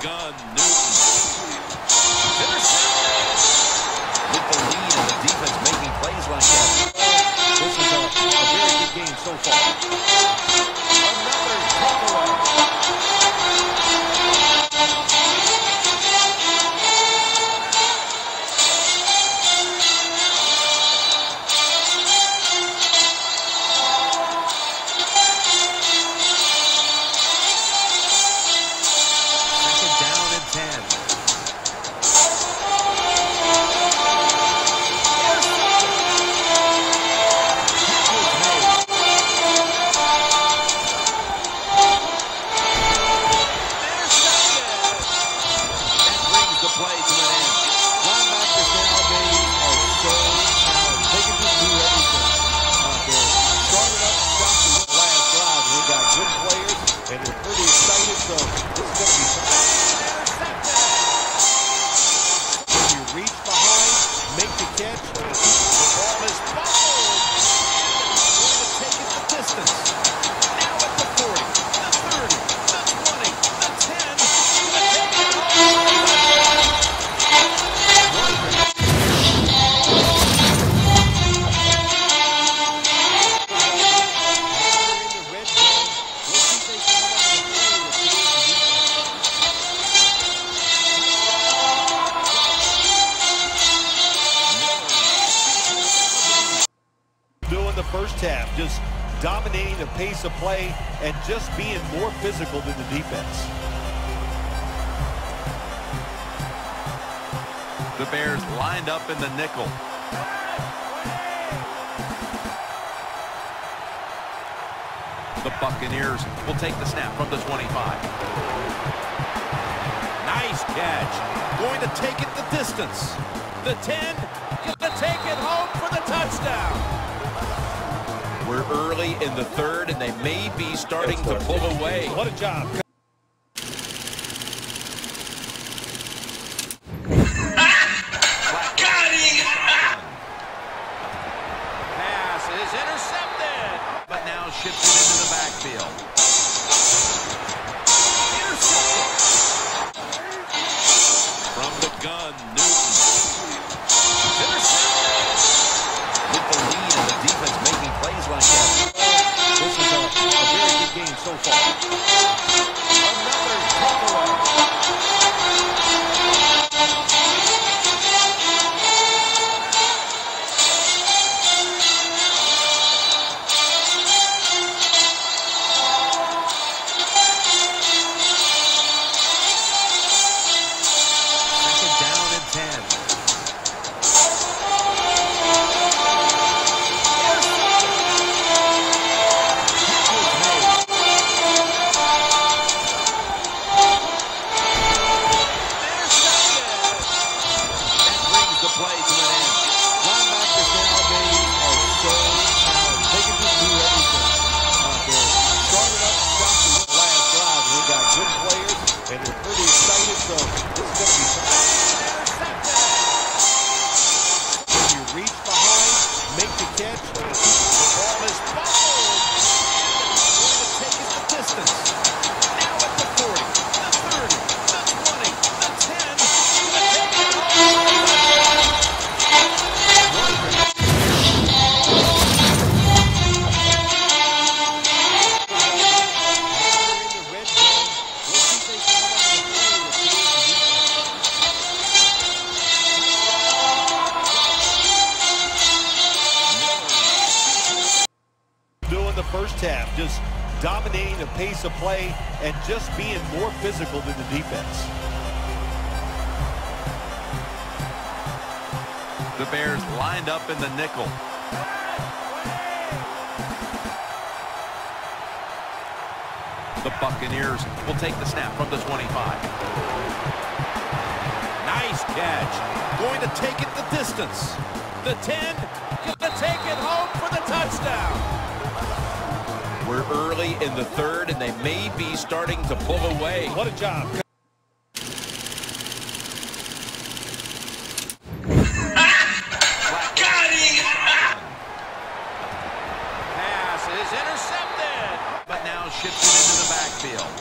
gun, Newton. Intercepted. With the lead and the defense making plays like that. This is a very good game so far. Another takeaway. First half, just dominating the pace of play and just being more physical than the defense. The Bears lined up in the nickel. The Buccaneers will take the snap from the 25. Nice catch. Going to take it the distance. The 10, to take it home for the touchdown. We're early in the third, and they may be starting to pull away. What a job. Pass is intercepted, but now shifted into the backfield. Intercepted. From the gun, Newton. Intercepted. With the lead and the defense making plays like that. This is a very good game so far. Another takeaway. Second down and 10. And they're pretty excited, so this is going to be fun. When you reach behind, make the catch, the ball is fouled. Going to take it the distance. Now at the 40, the 30, the 20, the 10, the take it home. First half, just dominating the pace of play and just being more physical than the defense. The Bears lined up in the nickel. The Buccaneers will take the snap from the 25. Nice catch. Going to take it the distance. The 10, to take it home for the touchdown. We're early in the third, and they may be starting to pull away. What a job. Pass is intercepted, but now shifted into the backfield.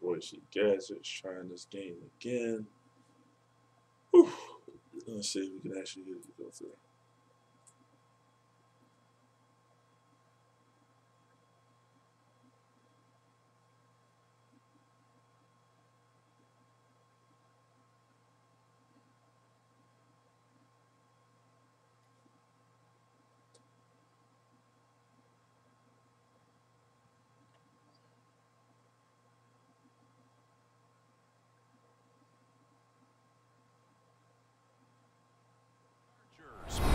boy Cgadgetz trying this game again. Whew. Let's see if we can actually get it to go through.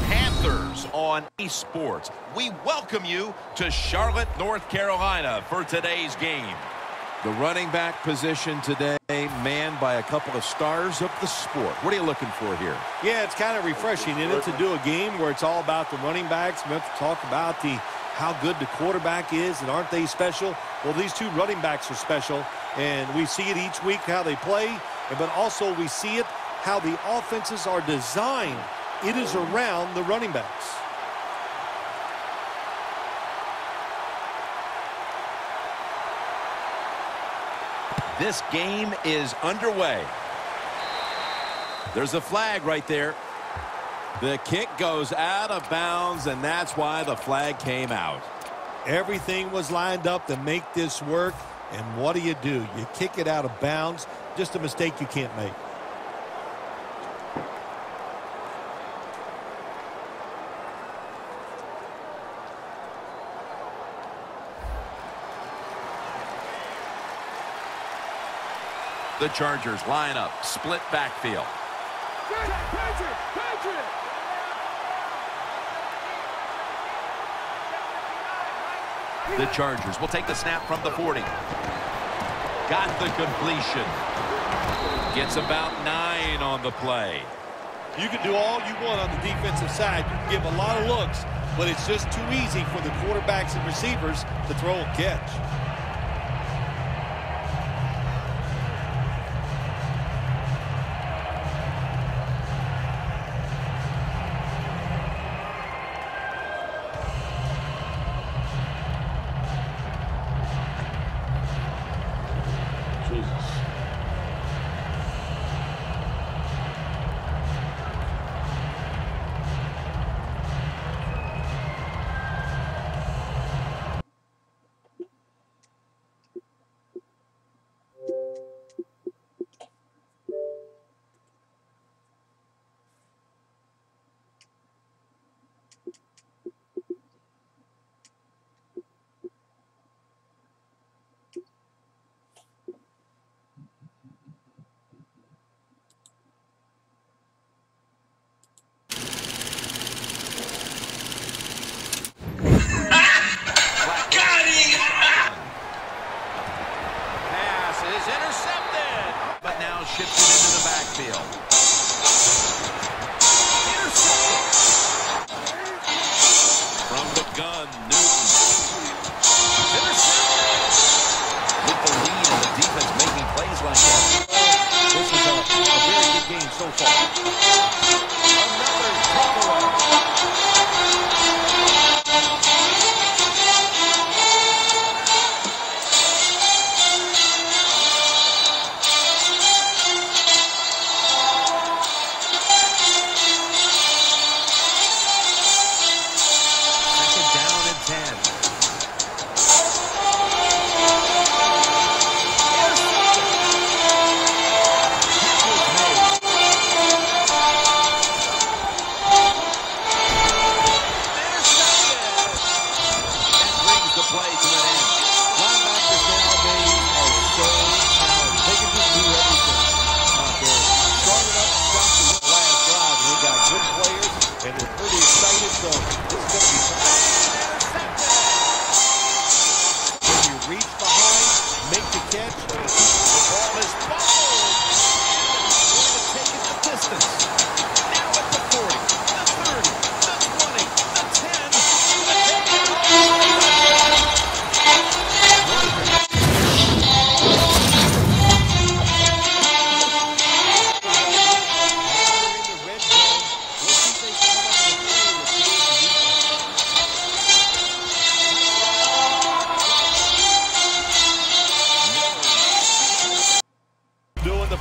Panthers on eSports. We welcome you to Charlotte, North Carolina for today's game. The running back position today manned by a couple of stars of the sport. What are you looking for here? Yeah, it's kind of refreshing, isn't it, to do a game where it's all about the running backs. We have to talk about how good the quarterback is, and aren't they special? Well, these two running backs are special, and we see it each week how they play, but also we see it how the offenses are designed. It is around the running backs. This game is underway. There's a flag right there. The kick goes out of bounds, and that's why the flag came out. Everything was lined up to make this work, and what do? You kick it out of bounds. Just a mistake you can't make. The Chargers line up, split backfield. The Chargers will take the snap from the 40. Got the completion. Gets about 9 on the play. You can do all you want on the defensive side. You can give a lot of looks, but it's just too easy for the quarterbacks and receivers to throw and catch.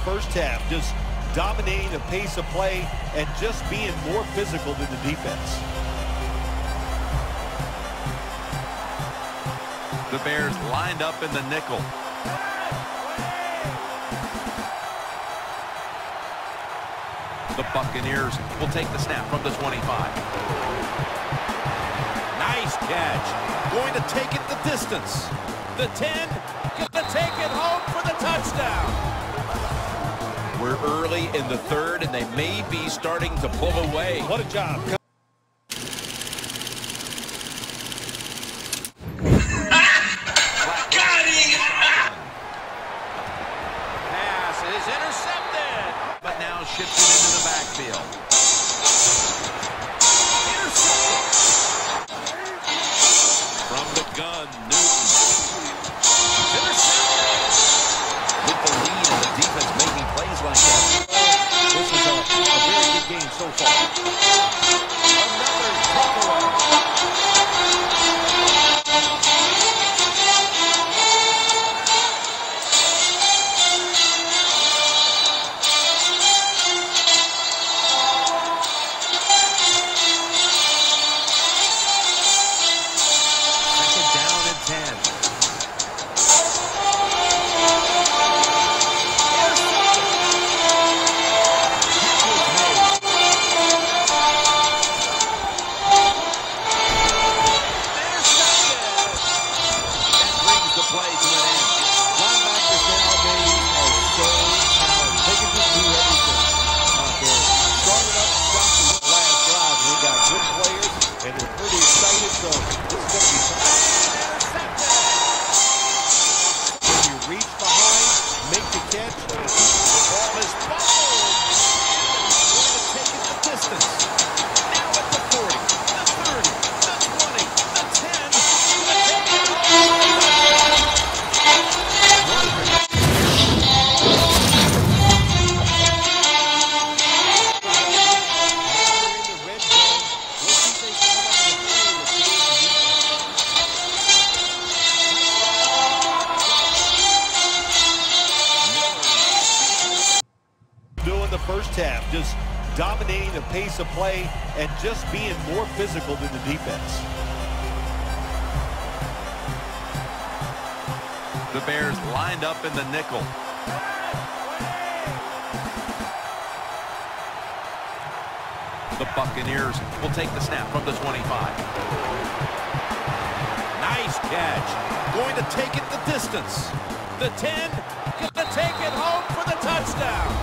first half, just dominating the pace of play and just being more physical than the defense. The Bears lined up in the nickel. The Buccaneers will take the snap from the 25. Nice catch. Going to take it the distance. The 10, gonna take it home for the touchdown. We're early in the third, and they may be starting to pull away. What a job. Pass is intercepted, but now shifted into the backfield. Intercepted. From the gun, Newton. Intercepted. With the lead and the defense making plays like that. This is a very good game so far. Another takeaway. Second down and 10. First half, just dominating the pace of play and just being more physical than the defense. The Bears lined up in the nickel. The Buccaneers will take the snap from the 25. Nice catch. Going to take it the distance. The 10, gonna take it home for the touchdown.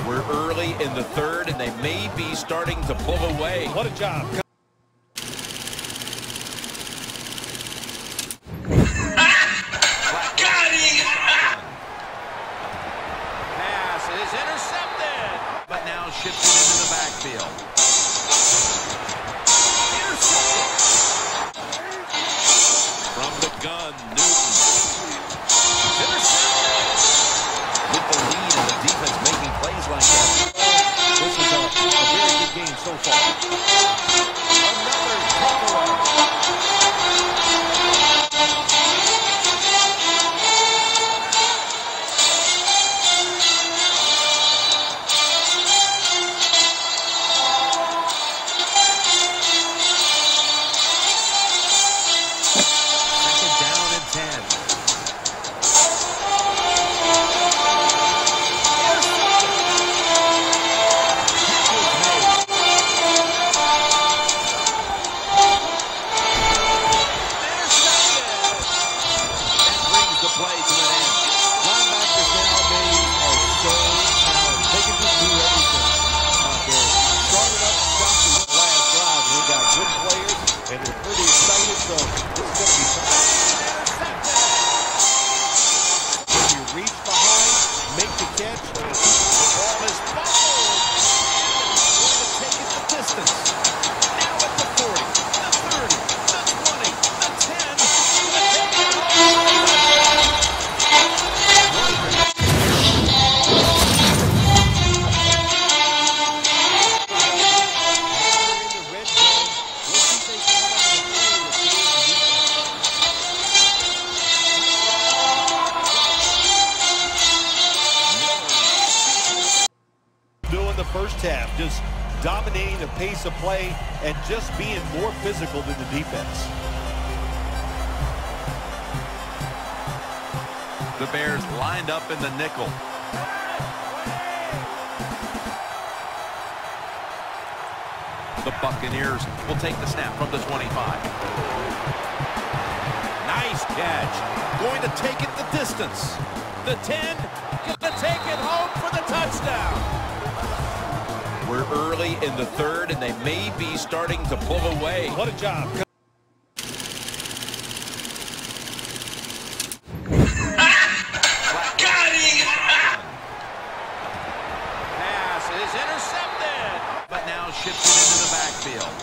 We're early in the third, and they may be starting to pull away. What a job. Pass is intercepted, but now shifted into the backfield. Intercepted. From the gun, Newton. Intercepted. With the lead and the defense making plays like that. This is a very good game so far. Another takeaway. Second down and 10. first half, just dominating the pace of play and just being more physical than the defense. The Bears lined up in the nickel. The Buccaneers will take the snap from the 25. Nice catch. Going to take it the distance. The 10. Going to take it home for the touchdown. We're early in the third, and they may be starting to pull away. What a job. Pass is intercepted, but now shifted into the backfield.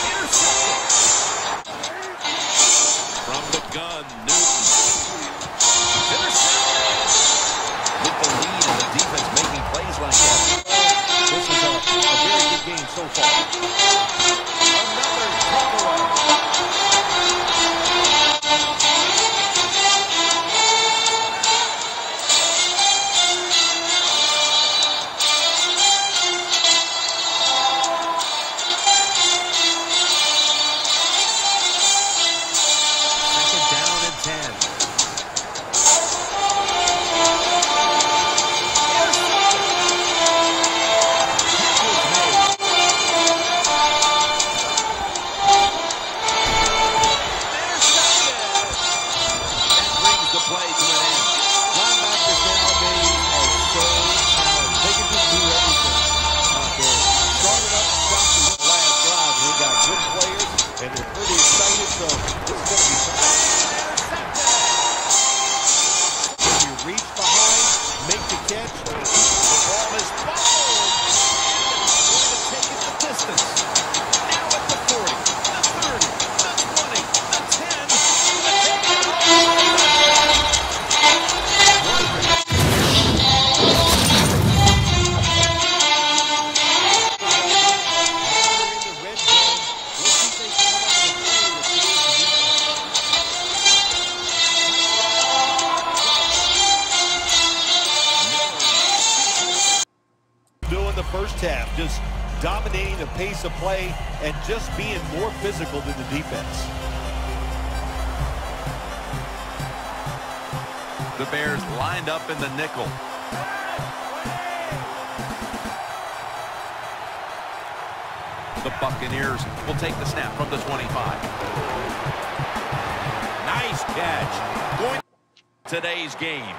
Intercepted. From the gun, Newton. Intercepted. With the lead and the defense making plays like that. This is a very good game so far. Another takeaway. First half, just dominating the pace of play and just being more physical than the defense. The Bears lined up in the nickel. The Buccaneers will take the snap from the 25. Nice catch. Going Today's game.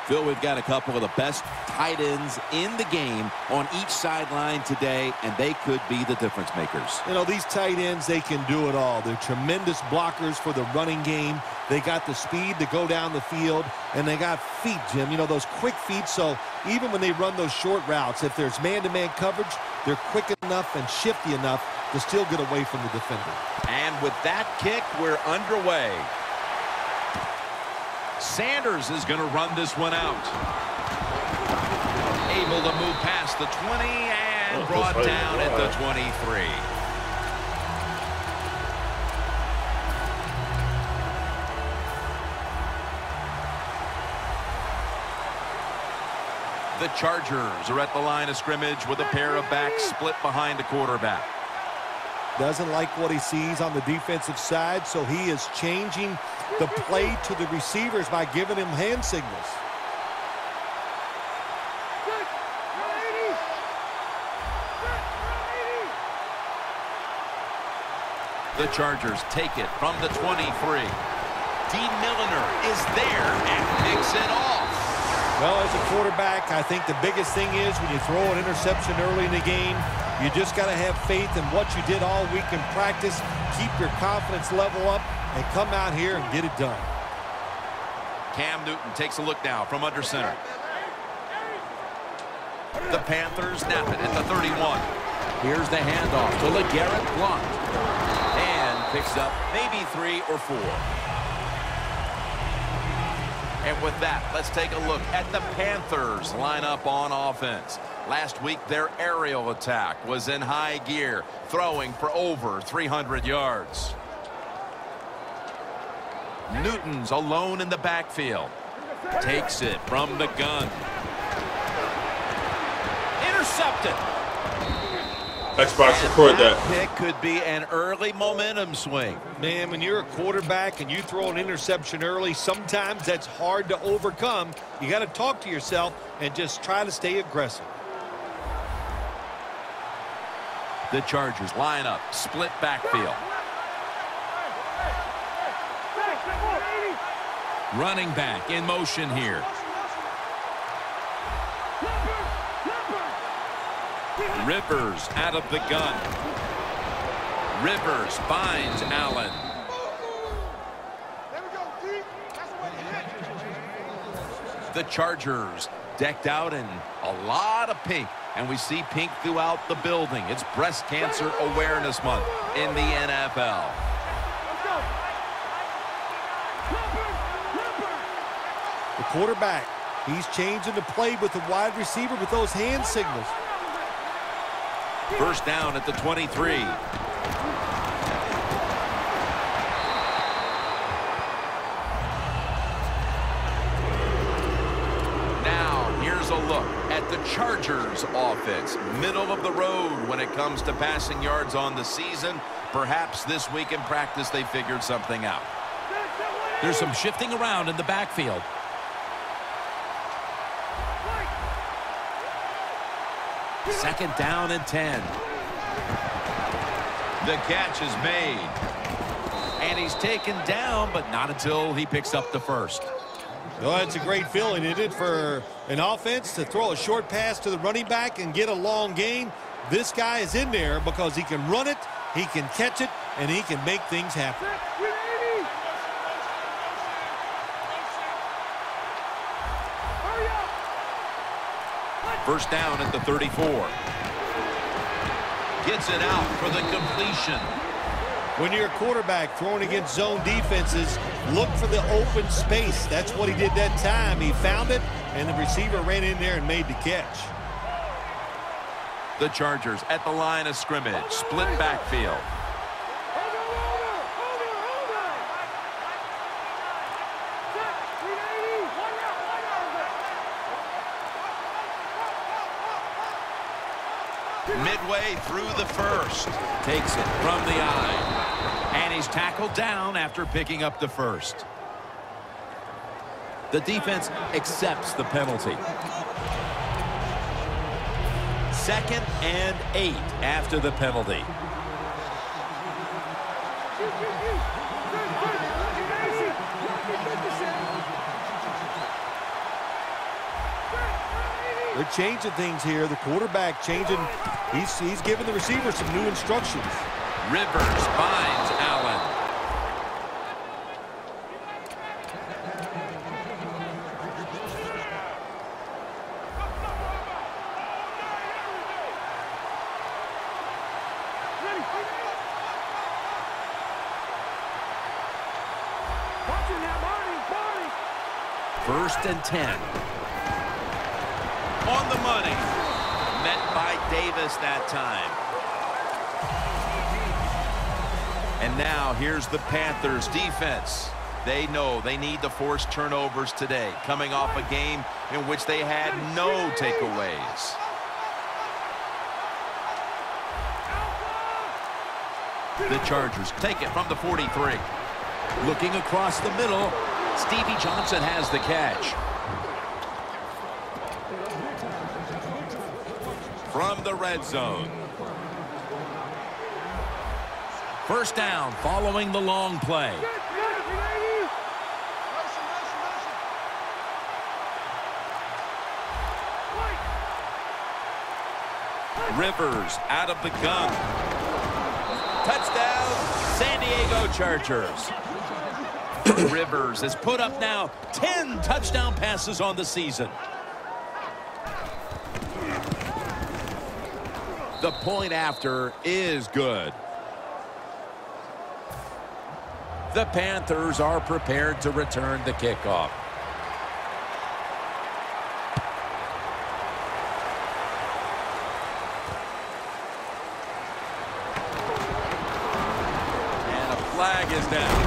Phil, we've got a couple of the best tight ends in the game on each sideline today, and they could be the difference makers. You know, these tight ends, they can do it all. They're tremendous blockers for the running game. They got the speed to go down the field, and they got feet, Jim. You know, those quick feet, so even when they run those short routes, if there's man-to-man coverage, they're quick enough and shifty enough to still get away from the defender. And with that kick, we're underway. Sanders is going to run this one out. Able to move past the 20 and brought down at the 23. The Chargers are at the line of scrimmage with a pair of backs split behind the quarterback. Doesn't like what he sees on the defensive side, so he is changing the play to the receivers by giving him hand signals. The Chargers take it from the 23. Dean Milliner is there and picks it off. Well, as a quarterback, I think the biggest thing is when you throw an interception early in the game, you just got to have faith in what you did all week in practice, keep your confidence level up, and come out here and get it done. Cam Newton takes a look now from under center. The Panthers snap it at the 31. Here's the handoff to LeGarrette Blount. And picks up maybe 3 or 4. And with that, let's take a look at the Panthers lineup on offense. Last week, their aerial attack was in high gear, throwing for over 300 yards. Newton's alone in the backfield. Takes it from the gun. dropped it. Xbox, record that. Pick could be an early momentum swing. Man, when you're a quarterback and you throw an interception early, sometimes that's hard to overcome. You got to talk to yourself and just try to stay aggressive. The Chargers line up, split backfield. Running back in motion here. Rivers out of the gun. Rivers finds Allen. The Chargers decked out in a lot of pink, and we see pink throughout the building. It's Breast Cancer Awareness Month in the NFL. The quarterback, he's changing the play with the wide receiver with those hand signals. First down at the 23. Now, here's a look at the Chargers offense. Middle of the road when it comes to passing yards on the season. Perhaps this week in practice they figured something out. There's some shifting around in the backfield. Second down and 10. The catch is made. And he's taken down, but not until he picks up the first. Well, that's a great feeling, isn't it, for an offense to throw a short pass to the running back and get a long gain. This guy is in there because he can run it, he can catch it, and he can make things happen. First down at the 34. Gets it out for the completion. When you're a quarterback throwing against zone defenses, look for the open space. That's what he did that time. He found it, and the receiver ran in there and made the catch. The Chargers at the line of scrimmage. Split backfield. Midway through the first. Takes it from the eye. And he's tackled down after picking up the first. The defense accepts the penalty. Second and 8 after the penalty. They're changing things here. The quarterback changing. He's giving the receiver some new instructions. Rivers finds Allen. First and 10. On the money. Met by Davis that time. And now here's the Panthers defense. They know they need to force turnovers today, coming off a game in which they had no takeaways. The Chargers take it from the 43. Looking across the middle, Stevie Johnson has the catch. From the red zone. First down following the long play. Rivers out of the gun. Touchdown, San Diego Chargers. Rivers has put up now 10 touchdown passes on the season. The point after is good. The Panthers are prepared to return the kickoff. And a flag is down.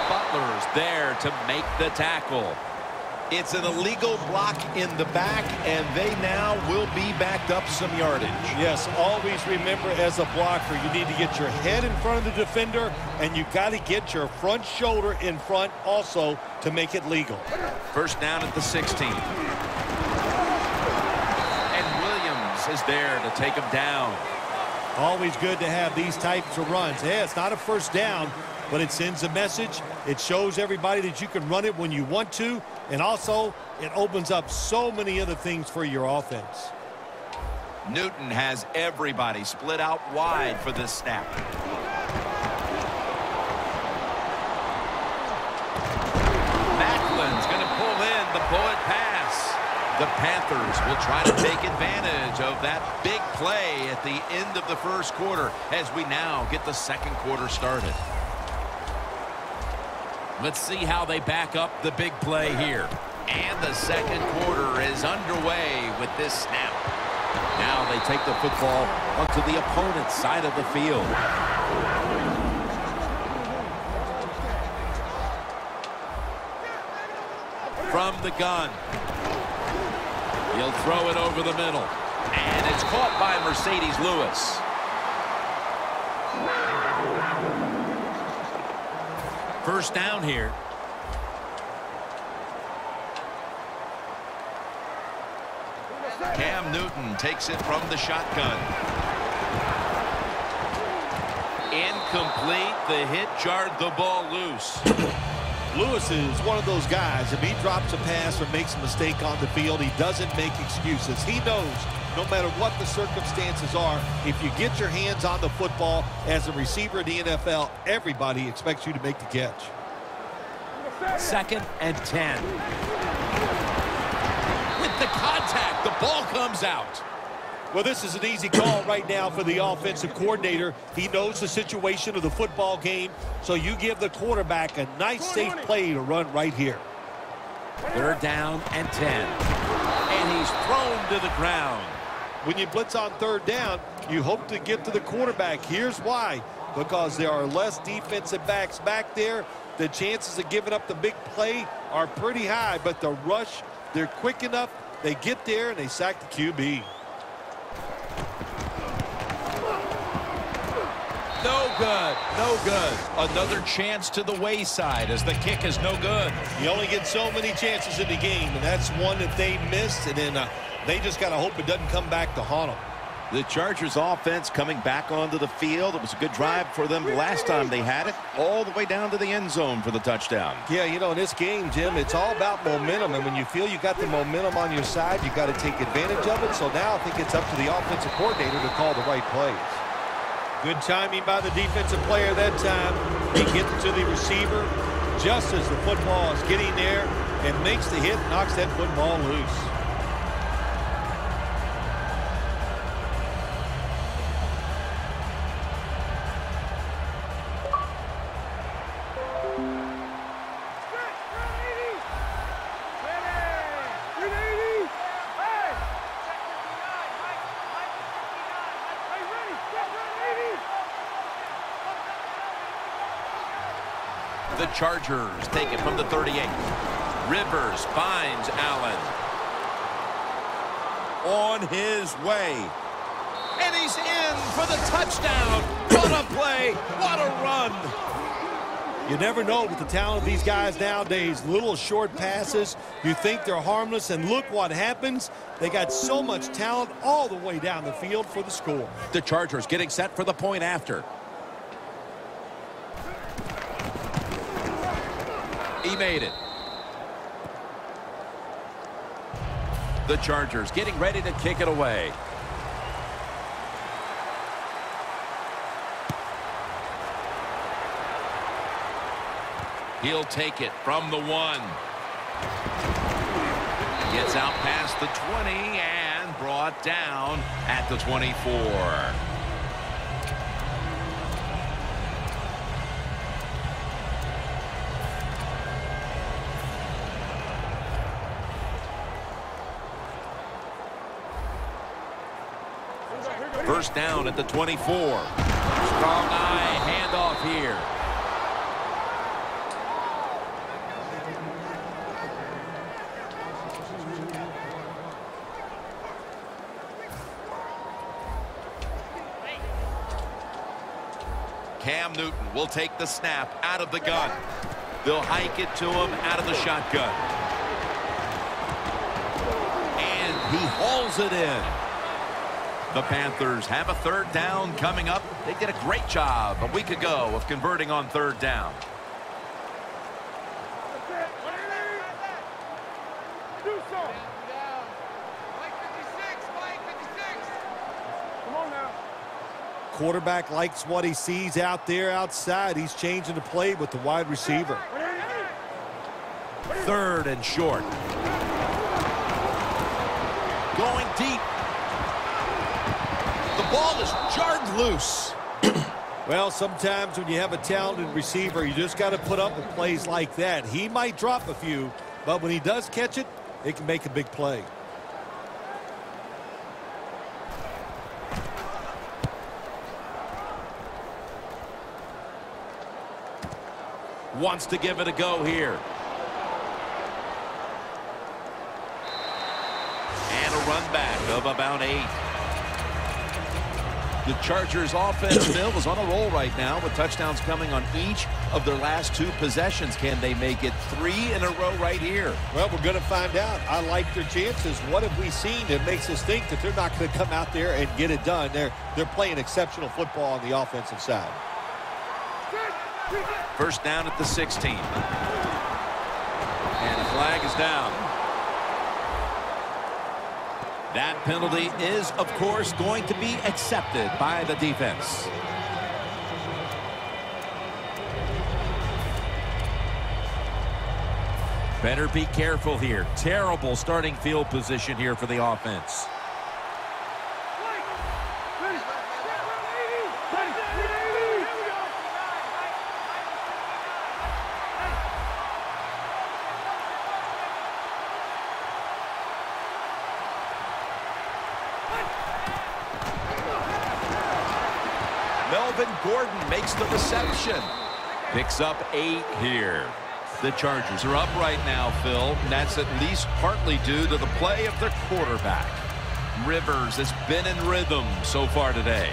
Butler's there to make the tackle. It's an illegal block in the back, and they now will be backed up some yardage. Yes, always remember as a blocker, you need to get your head in front of the defender, and you got to get your front shoulder in front also to make it legal. First down at the 16. And Williams is there to take him down. Always good to have these types of runs. Yeah, it's not a first down, but it sends a message. It shows everybody that you can run it when you want to, and also it opens up so many other things for your offense. Newton has everybody split out wide for this snap. Macklin's going to pull in the bullet pass. The Panthers will try to take advantage of that big play at the end of the first quarter as we now get the second quarter started. Let's see how they back up the big play here. And the second quarter is underway with this snap. Now they take the football onto the opponent's side of the field. From the gun. He'll throw it over the middle. And it's caught by Mercedes Lewis. First down here. Cam Newton takes it from the shotgun. Incomplete. The hit jarred the ball loose. Lewis is one of those guys. If he drops a pass or makes a mistake on the field, he doesn't make excuses. He knows no matter what the circumstances are, if you get your hands on the football as a receiver in the NFL, everybody expects you to make the catch. Second and 10. With the contact, the ball comes out. Well, this is an easy call right now for the offensive coordinator. He knows the situation of the football game, so you give the quarterback a nice, safe play to run right here. Third down and 10. And he's thrown to the ground. When you blitz on third down, you hope to get to the quarterback. Here's why. Because there are less defensive backs back there. The chances of giving up the big play are pretty high, but the rush, they're quick enough. They get there, and they sack the QB. No good. No good. Another chance to the wayside as the kick is no good. You only get so many chances in the game, and that's one that they missed, and then they just got to hope it doesn't come back to haunt them. The Chargers offense coming back onto the field. It was a good drive for them the last time they had it, all the way down to the end zone for the touchdown. Yeah, you know, in this game, Jim, it's all about momentum, and when you feel you got the momentum on your side, you got to take advantage of it. So now I think it's up to the offensive coordinator to call the right plays. Good timing by the defensive player that time. He gets to the receiver just as the football is getting there and makes the hit, knocks that football loose. The Chargers take it from the 38. Rivers finds Allen. On his way. And he's in for the touchdown. What a play. What a run. You never know with the talent of these guys nowadays. Little short passes. You think they're harmless, and look what happens. They got so much talent all the way down the field for the score. The Chargers getting set for the point after. He made it. The Chargers getting ready to kick it away. He'll take it from the 1. Gets out past the 20 and brought down at the 24. First down at the 24. Strong eye handoff here. Cam Newton will take the snap out of the gun. They'll hike it to him out of the shotgun. And he hauls it in. The Panthers have a third down coming up. They did a great job a week ago of converting on third down. Quarterback likes what he sees out there outside. He's changing the play with the wide receiver. Third and short. Going deep. The ball is jarred loose. Well, sometimes when you have a talented receiver, you just got to put up with plays like that. He might drop a few, but when he does catch it, it can make a big play. Wants to give it a go here. And a run back of about 8. The Chargers offense, Bill, is on a roll right now with touchdowns coming on each of their last 2 possessions. Can they make it 3 in a row right here? Well, we're going to find out. I like their chances. What have we seen that makes us think that they're not going to come out there and get it done? They're playing exceptional football on the offensive side. First down at the 16. And the flag is down. That penalty is, of course, going to be accepted by the defense. Better be careful here. Terrible starting field position here for the offense. Gordon makes the reception. Picks up 8 here. The Chargers are up right now, Phil, and that's at least partly due to the play of their quarterback. Rivers has been in rhythm so far today.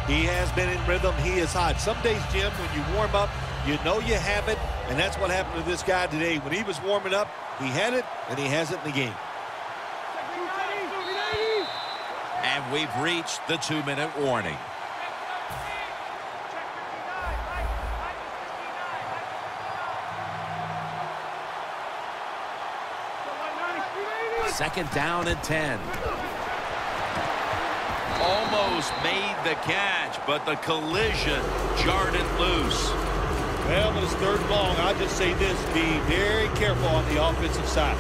He has been in rhythm. He is hot. Some days, Jim, when you warm up, you know you have it, and that's what happened to this guy today. When he was warming up, he had it, and he has it in the game. And we've reached the 2-minute warning. Second down and 10. Almost made the catch, but the collision jarred it loose. Well, when it's third and long, I'll just say this. Be very careful on the offensive side.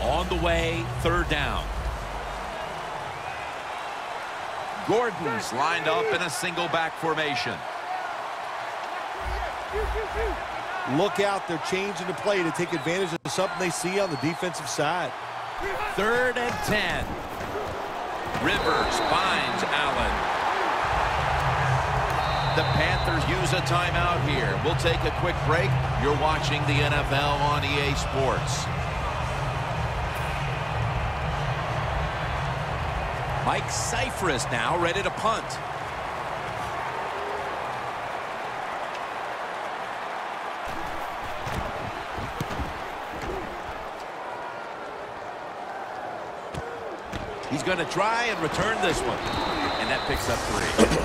On the way, third down. Gordon's lined up in a single back formation. Look out. They're changing the play to take advantage of something they see on the defensive side. Third and 10. Rivers finds Allen. The Panthers use a timeout here. We'll take a quick break. You're watching the NFL on EA Sports. Mike Cyphris now ready to punt. He's going to try and return this one. And that picks up 3.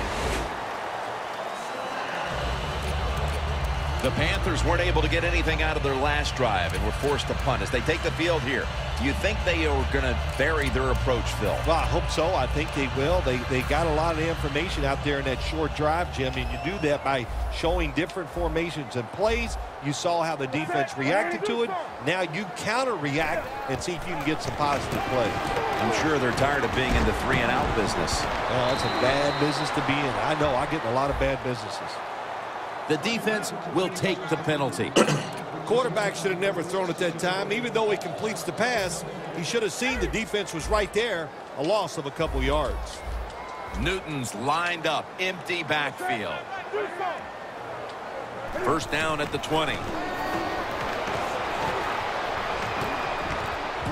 The Panthers weren't able to get anything out of their last drive and were forced to punt as they take the field here. Do you think they are going to vary their approach, Phil? Well, I hope so. I think they will. They got a lot of information out there in that short drive, Jim, and you do that by showing different formations and plays. You saw how the defense reacted to it. Now you counter-react and see if you can get some positive plays. I'm sure they're tired of being in the 3-and-out business. Well, it's a bad business to be in. I know. I get in a lot of bad businesses. The defense will take the penalty. Quarterback should have never thrown it that time. Even though he completes the pass, he should have seen the defense was right there. A loss of a couple yards. Newton's lined up. Empty backfield. First down at the 20.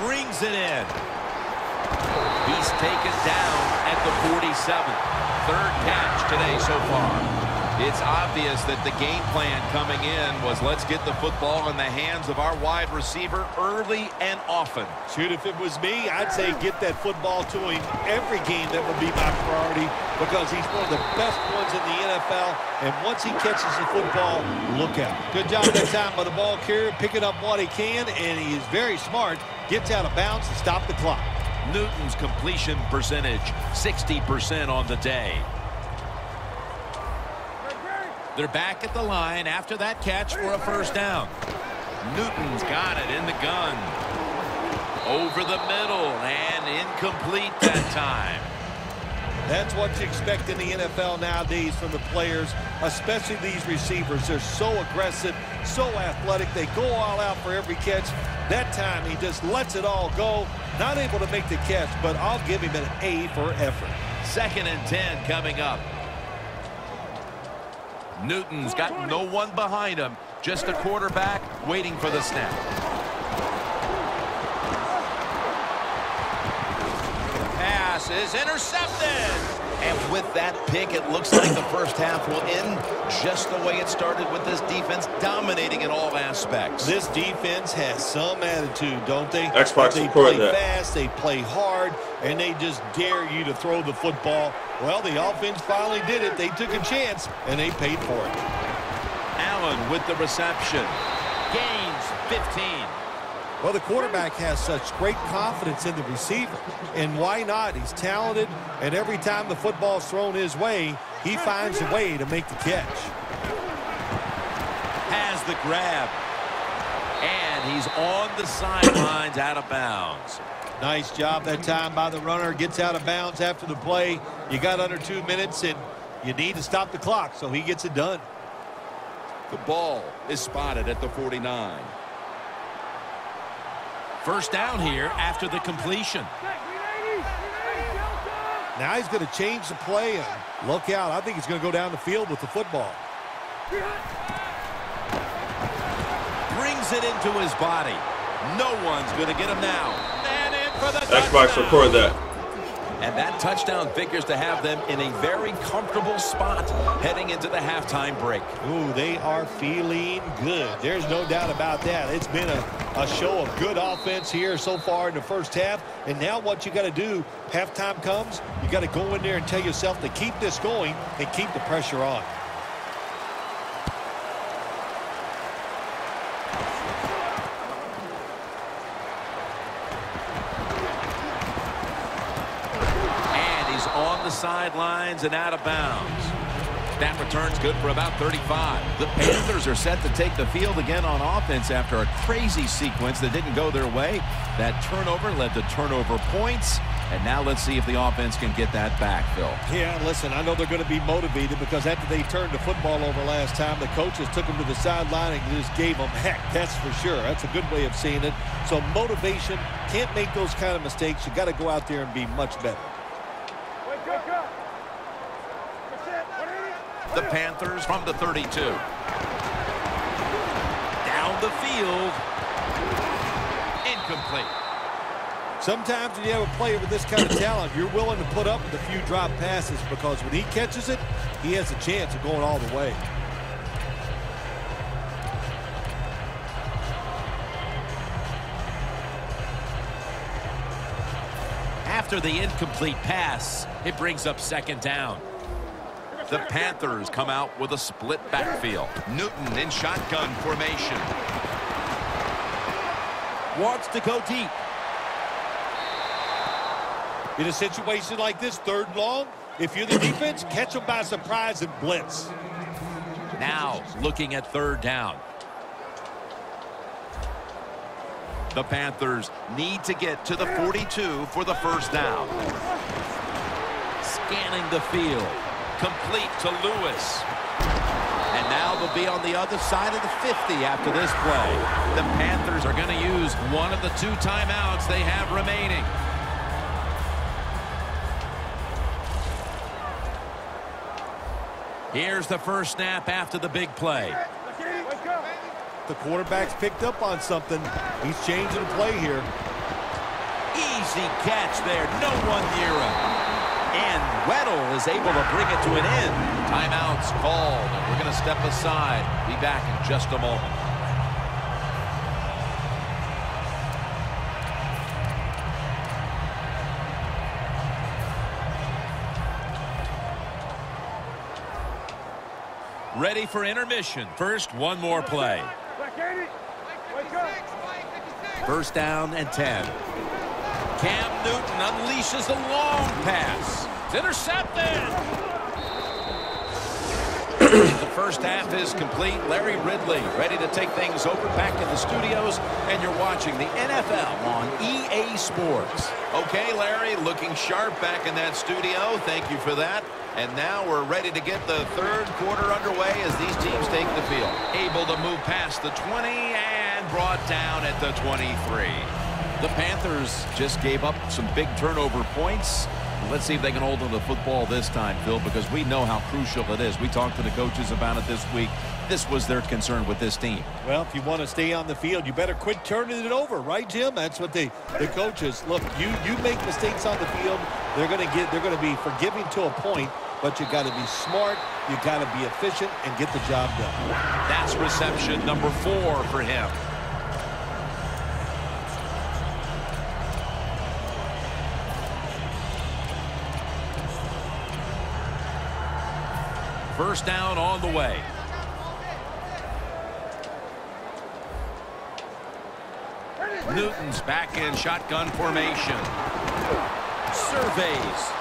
brings it in. He's taken down at the 47. Third catch today so far. It's obvious that the game plan coming in was let's get the football in the hands of our wide receiver early and often. Shoot, if it was me, I'd say get that football to him every game. That would be my priority because he's one of the best ones in the NFL. And once he catches the football, look out. Good job that time by the ball carrier, picking up what he can, and he is very smart. Gets out of bounds to stop the clock. Newton's completion percentage, 60% on the day. They're back at the line after that catch for a first down. Newton's got it in the gun. Over the middle and incomplete that time. That's what you expect in the NFL nowadays from the players, especially these receivers. They're so aggressive, so athletic. They go all out for every catch. That time he just lets it all go. Not able to make the catch, but I'll give him an A for effort. 2nd and 10 coming up. Newton's got no one behind him, just a quarterback waiting for the snap. The pass is intercepted. And with that pick, it looks like the first half will end just the way it started, with this defense dominating in all aspects. This defense has some attitude, don't they? Xbox they record play that. fast, they play hard, and they just dare you to throw the football. Well, the offense finally did it. They took a chance, and they paid for it. Allen with the reception. Gains 15. Well, the quarterback has such great confidence in the receiver. And why not? He's talented, and every time the football's thrown his way, he finds a way to make the catch. Has the grab. And he's on the sidelines out of bounds. Nice job that time by the runner. Gets out of bounds after the play. You got under 2 minutes, and you need to stop the clock, so he gets it done. The ball is spotted at the 49. First down here after the completion. Now he's going to change the play, and look out. I think he's going to go down the field with the football. Brings it into his body. No one's going to get him now. And in for the Xbox touchdown. record that. And that touchdown figures to have them in a very comfortable spot heading into the halftime break. Ooh, they are feeling good. There's no doubt about that. It's been a show of good offense here so far in the first half. And now what you got to do, halftime comes, you got to go in there and tell yourself to keep this going and keep the pressure on. On the sidelines and out of bounds. That return's good for about 35. The Panthers are set to take the field again on offense after a crazy sequence that didn't go their way. That turnover led to turnover points. And now let's see if the offense can get that back, Phil. Yeah, listen, I know they're going to be motivated because after they turned the football over last time, the coaches took them to the sideline and just gave them heck. That's for sure. That's a good way of seeing it. So motivation, can't make those kind of mistakes. You got to go out there and be much better. The Panthers from the 32. Down the field. Incomplete. Sometimes when you have a player with this kind of talent, you're willing to put up with a few drop passes because when he catches it, he has a chance of going all the way. After the incomplete pass, it brings up 2nd down. The Panthers come out with a split backfield. Newton in shotgun formation. Wants to go deep. In a situation like this, 3rd and long, if you're the defense, catch them by surprise and blitz. Now looking at 3rd down. The Panthers need to get to the 42 for the first down. Scanning the field. Complete to Lewis. And now they'll be on the other side of the 50 after this play. The Panthers are going to use one of the 2 timeouts they have remaining. Here's the first snap after the big play. The quarterback's picked up on something. He's changing the play here. Easy catch there. No one near him. And Weddle is able to bring it to an end. Timeout's called. We're going to step aside. Be back in just a moment. Ready for intermission. First, one more play. First down and 10. Cam Newton unleashes a long pass. It's intercepted. The first half is complete. Larry Ridley ready to take things over back in the studios, and you're watching the NFL on EA Sports. Okay, Larry, looking sharp back in that studio. Thank you for that. And now we're ready to get the third quarter underway as these teams take the field. Able to move past the 20 and brought down at the 23. The Panthers just gave up some big turnover points. Let's see if they can hold on to the football this time, Phil, because we know how crucial it is. We talked to the coaches about it this week. This was their concern with this team. Well, if you want to stay on the field, you better quit turning it over, right, Jim? That's what the coaches look. You make mistakes on the field, they're going to be forgiving to a point, but you got to be smart, you got to be efficient, and get the job done. That's reception number 4 for him. First down on the way. Newton's back in shotgun formation. Surveys.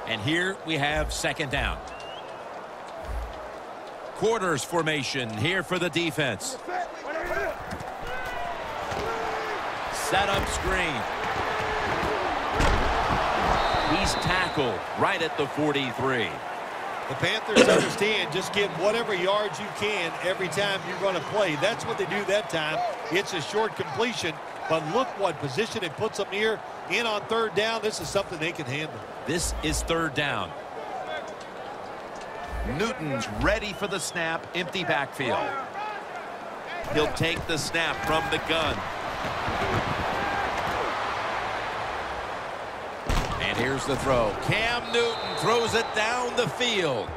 And here we have second down. Quarters formation here for the defense. Set up screen. He's tackled right at the 43. The Panthers understand just get whatever yards you can every time you run a play. That's what they do that time. It's a short completion, but look what position it puts them here. In on third down, this is something they can handle. This is third down. Newton's ready for the snap, empty backfield. He'll take the snap from the gun. And here's the throw. Cam Newton throws it down the field.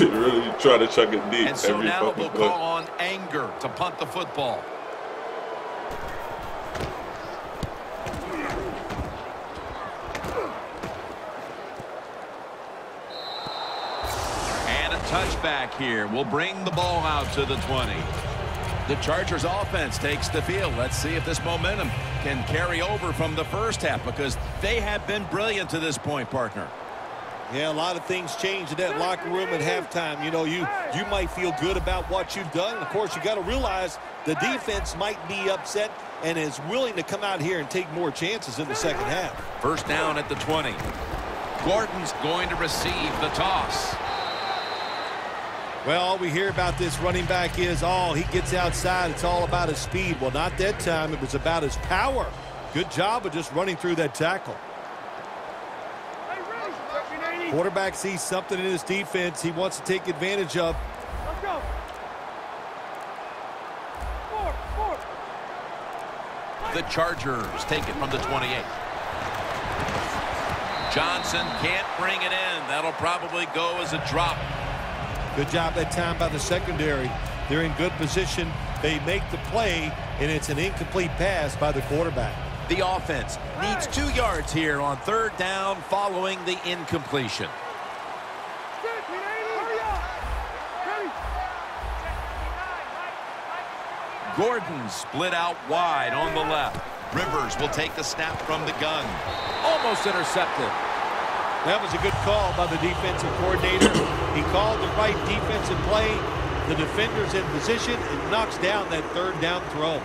Really try to chuck it deep. And so now they'll call on Anger to punt the football. Touchback here will bring the ball out to the 20. The Chargers offense takes the field. Let's see if this momentum can carry over from the first half, because they have been brilliant to this point, partner. Yeah, a lot of things changed in that locker room at halftime. You know, you might feel good about what you've done. Of course, you got to realize the defense might be upset and is willing to come out here and take more chances in the second half. First down at the 20. Gordon's going to receive the toss. Well, all we hear about this running back is, he gets outside. It's all about his speed. Well, not that time. It was about his power. Good job of just running through that tackle. Quarterback sees something in his defense he wants to take advantage of. Let's go. Four. The Chargers take it from the 28. Johnson can't bring it in. That'll probably go as a drop. Good job that time by the secondary. They're in good position. They make the play, and it's an incomplete pass by the quarterback. The offense needs 2 yards here on third down following the incompletion. Gordon split out wide on the left. Rivers will take the snap from the gun. Almost intercepted. That was a good call by the defensive coordinator. He called the right defensive play. The defender's in position and knocks down that third down throw.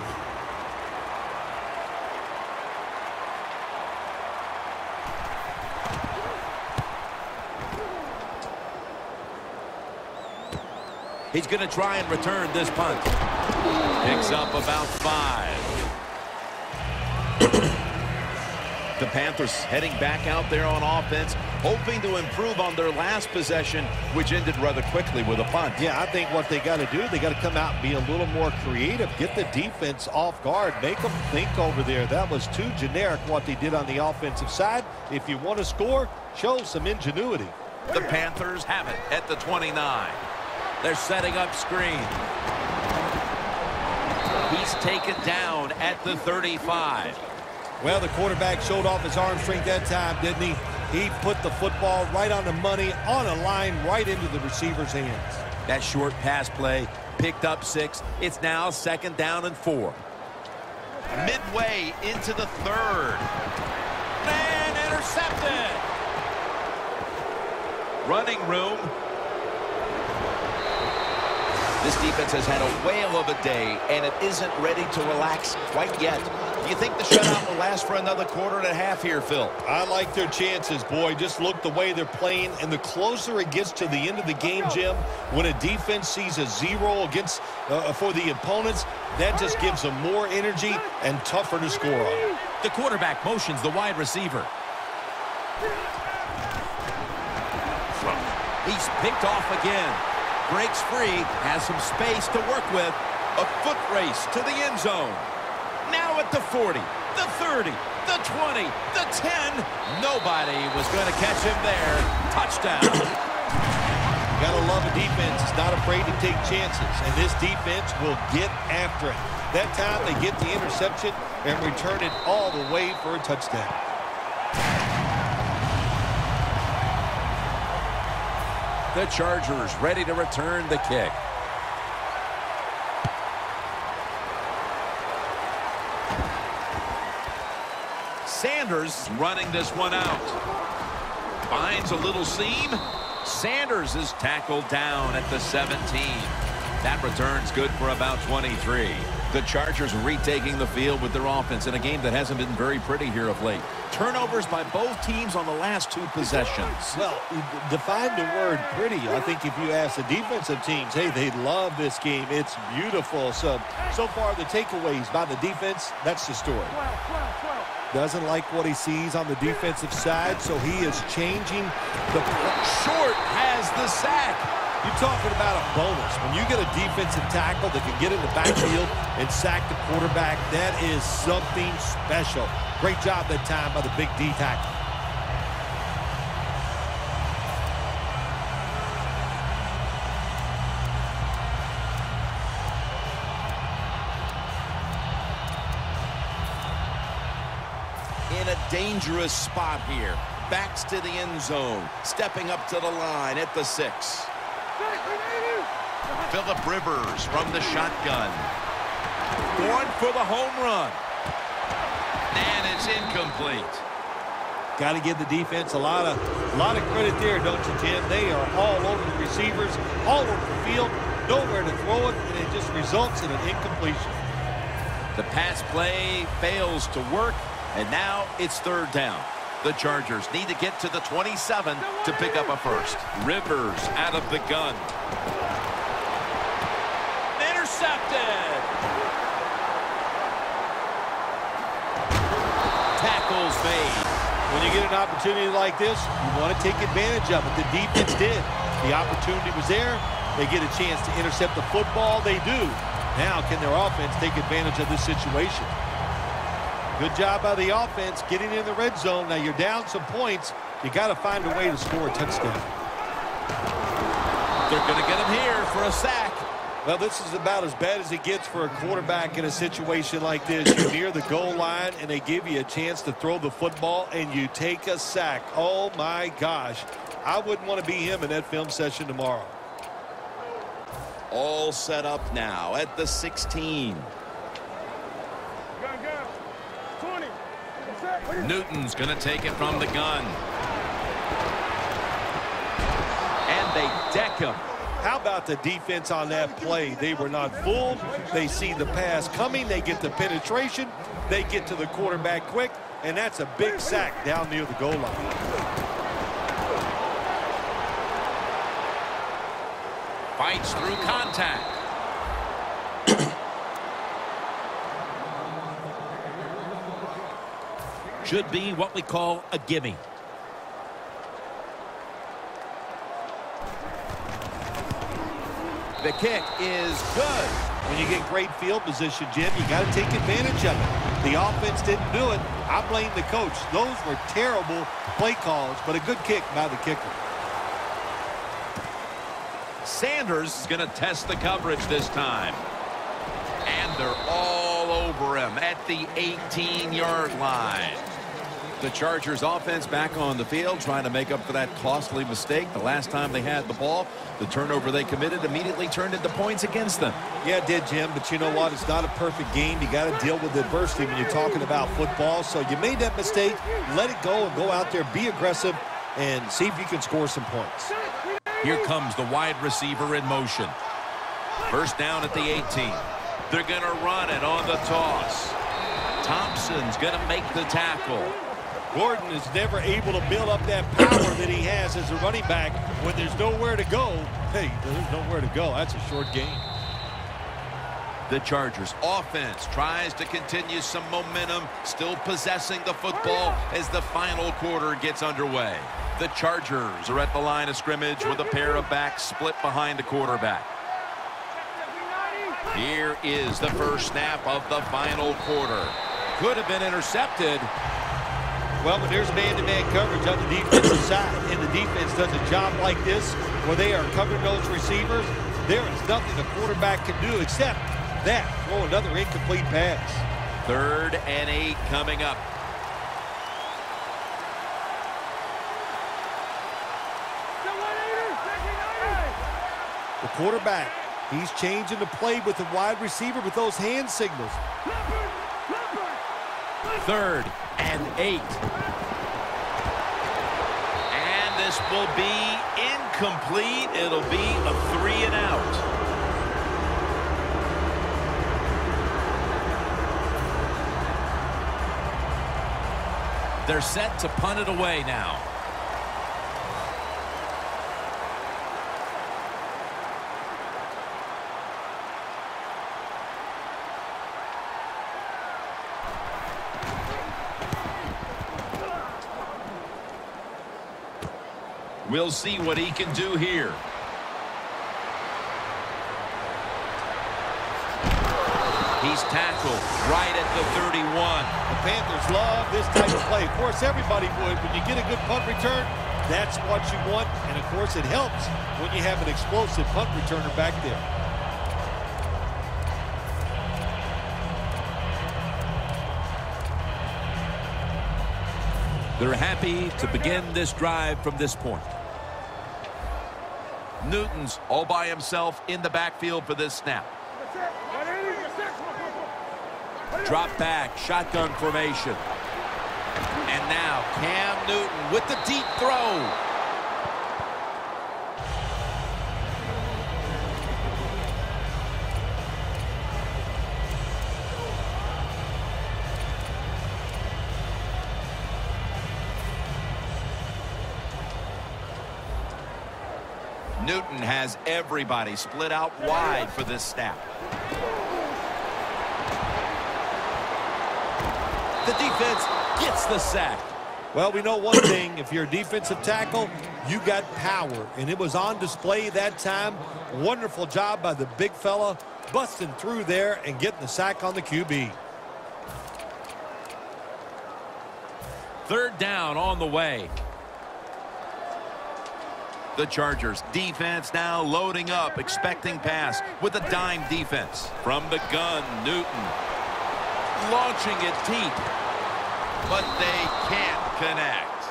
He's going to try and return this punt. Picks up about 5. The Panthers heading back out there on offense, hoping to improve on their last possession, which ended rather quickly with a punt. Yeah, I think what they got to do, they got to come out and be a little more creative, get the defense off guard, make them think over there. That was too generic what they did on the offensive side. If you want to score, show some ingenuity. The Panthers have it at the 29. They're setting up screen. He's taken down at the 35. Well, the quarterback showed off his arm strength that time, didn't he? He put the football right on the money, on a line, right into the receiver's hands. That short pass play picked up 6. It's now 2nd down and 4. Midway into the 3rd. And intercepted. Running room. This defense has had a whale of a day, and it isn't ready to relax quite yet. Do you think the shutout will last for another quarter and a half here, Phil? I like their chances, boy. Just look the way they're playing, and the closer it gets to the end of the game, Jim, when a defense sees a 0 against for the opponents, that just gives them more energy and tougher to score on. The quarterback motions the wide receiver. He's picked off again. Breaks free, has some space to work with. A foot race to the end zone. Now at the 40, the 30, the 20, the 10. Nobody was going to catch him there. Touchdown. Gotta love a defense. It's not afraid to take chances, and this defense will get after it. That time they get the interception and return it all the way for a touchdown. The Chargers ready to return the kick. Sanders running this one out. Finds a little seam. Sanders is tackled down at the 17. That return's good for about 23. The Chargers retaking the field with their offense in a game that hasn't been very pretty here of late. Turnovers by both teams on the last 2 possessions. Well, define the word pretty. I think if you ask the defensive teams, hey, they love this game. It's beautiful. So far the takeaways by the defense, that's the story. Doesn't like what he sees on the defensive side, so he is changing the... Short has the sack. You're talking about a bonus. When you get a defensive tackle that can get in the backfield and sack the quarterback, that is something special. Great job that time by the big D tackle. In a dangerous spot here. Backs to the end zone. Stepping up to the line at the 6. Phillip Rivers from the shotgun. Going for the home run. And it's incomplete. Got to give the defense a lot of credit there, don't you, Tim? They are all over the receivers, all over the field, nowhere to throw it, and it just results in an incompletion. The pass play fails to work, and now it's 3rd down. The Chargers need to get to the 27 to pick up a first. Rivers out of the gun. Intercepted. Tackles made. When you get an opportunity like this, you want to take advantage of it. The defense did. The opportunity was there. They get a chance to intercept the football. They do. Now, can their offense take advantage of this situation? Good job by the offense getting in the red zone. Now, you're down some points. You got to find a way to score a touchdown. They're going to get him here for a sack. Well, this is about as bad as it gets for a quarterback in a situation like this. You're near the goal line, and they give you a chance to throw the football, and you take a sack. Oh, my gosh. I wouldn't want to be him in that film session tomorrow. All set up now at the 16. Newton's going to take it from the gun. And they deck him. How about the defense on that play? They were not fooled. They see the pass coming. They get the penetration. They get to the quarterback quick. And that's a big sack down near the goal line. Fights through contact. Should be what we call a gimme. The kick is good. When you get great field position, Jim, you got to take advantage of it. The offense didn't do it. I blame the coach. Those were terrible play calls, but a good kick by the kicker. Sanders is going to test the coverage this time. And they're all over him at the 18-yard line. The Chargers offense back on the field trying to make up for that costly mistake. The last time they had the ball, the turnover they committed immediately turned into points against them. Yeah, it did, Jim, but you know what? It's not a perfect game. You got to deal with adversity when you're talking about football. So you made that mistake. Let it go and go out there, be aggressive, and see if you can score some points. Here comes the wide receiver in motion. First down at the 18. They're going to run it on the toss. Thompson's going to make the tackle. Gordon is never able to build up that power that he has as a running back. When there's nowhere to go, hey, there's nowhere to go. That's a short gain. The Chargers offense tries to continue some momentum, still possessing the football as the final quarter gets underway. The Chargers are at the line of scrimmage with a pair of backs split behind the quarterback. Here is the first snap of the final quarter. Could have been intercepted. Well, when there's man-to-man coverage on the defensive side, and the defense does a job like this where they are covering those receivers, there is nothing the quarterback can do except that, throw another incomplete pass. 3rd and 8 coming up. The quarterback, he's changing the play with the wide receiver with those hand signals. 3rd and 8. And this will be incomplete. It'll be a 3 and out. They're set to punt it away now. We'll see what he can do here. He's tackled right at the 31. The Panthers love this type of play. Of course, everybody would. When you get a good punt return, that's what you want. And, of course, it helps when you have an explosive punt returner back there. They're happy to begin this drive from this point. Newton's all by himself in the backfield for this snap. Drop back, shotgun formation. And now Cam Newton with the deep throw. Newton has everybody split out wide for this snap. The defense gets the sack. Well, we know one thing. If you're a defensive tackle, you got power. And it was on display that time. Wonderful job by the big fella, busting through there and getting the sack on the QB. 3rd down on the way. The Chargers defense now loading up, expecting pass with a dime defense. From the gun, Newton launching it deep, but they can't connect.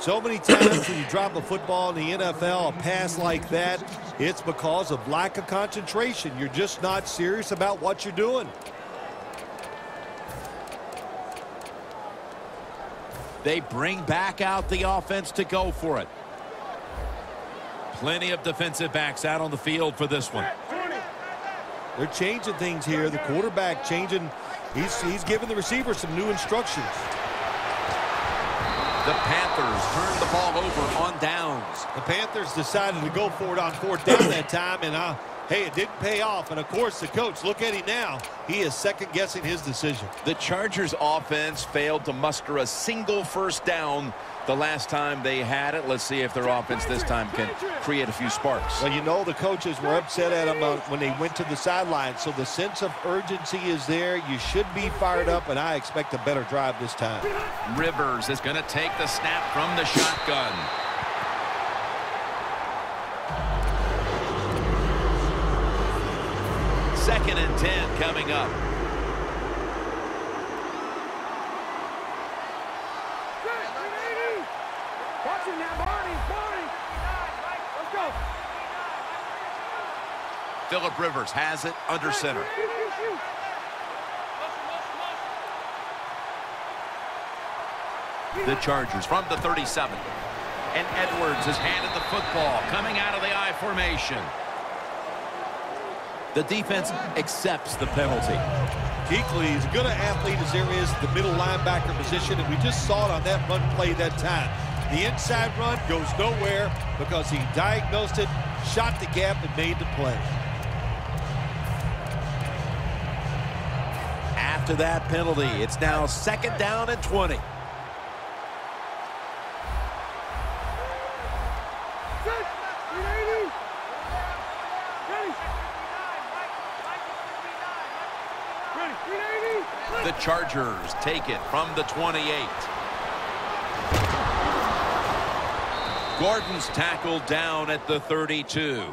So many times when you drop a football in the NFL, a pass like that, it's because of lack of concentration. You're just not serious about what you're doing. They bring back out the offense to go for it. Plenty of defensive backs out on the field for this one. They're changing things here. The quarterback changing. He's giving the receiver some new instructions. The Panthers turn the ball over on downs. The Panthers decided to go for it on 4th down that time, and hey, it didn't pay off. And, of course, the coach, look at him now. He is second-guessing his decision. The Chargers offense failed to muster a single first down the last time they had it. Let's see if their offense this time can create a few sparks. Well, you know the coaches were upset at him when they went to the sideline, so the sense of urgency is there. You should be fired up, and I expect a better drive this time. Rivers is going to take the snap from the shotgun. Second and 10 coming up. Watching that, Barney. Let's go. Phillip Rivers has it under center. The Chargers from the 37. And Edwards has handed the football coming out of the I formation. The defense accepts the penalty. Kuechly is as good an athlete as there is the middle linebacker position, and we just saw it on that run play that time. The inside run goes nowhere because he diagnosed it, shot the gap, and made the play. After that penalty, it's now 2nd down and 20. The Chargers take it from the 28. Gordon's tackled down at the 32.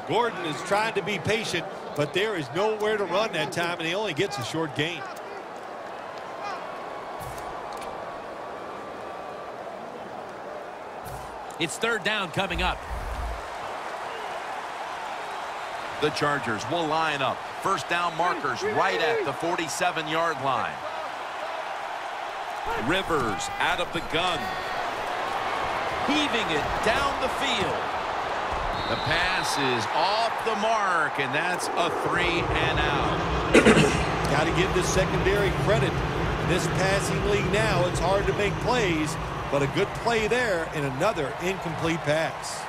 Gordon is trying to be patient, but there is nowhere to run that time, and he only gets a short gain. It's 3rd down coming up. The Chargers will line up. First down markers right at the 47-yard line. Rivers out of the gun. Heaving it down the field. The pass is off the mark, and that's a 3 and out. Got to give this secondary credit. In this passing league now, it's hard to make plays, but a good play there and another incomplete pass.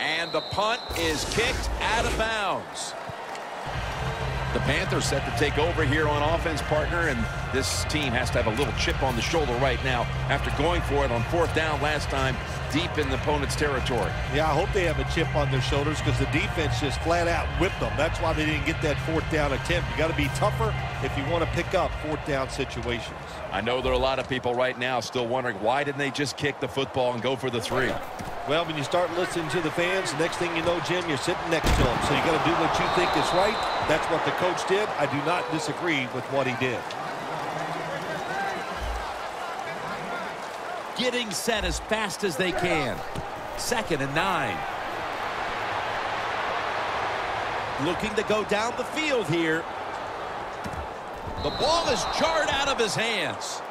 And the punt is kicked out of bounds. The Panthers set to take over here on offense, partner, and this team has to have a little chip on the shoulder right now after going for it on 4th down last time deep in the opponent's territory. Yeah, I hope they have a chip on their shoulders because the defense just flat out whipped them. That's why they didn't get that 4th down attempt. You got to be tougher if you want to pick up 4th down situations. I know there are a lot of people right now still wondering why didn't they just kick the football and go for the 3. Well, when you start listening to the fans, the next thing you know, Jim, you're sitting next to them. So you got to do what you think is right. That's what the coach did. I do not disagree with what he did. Getting set as fast as they can. 2nd and 9. Looking to go down the field here. The ball is jarred out of his hands.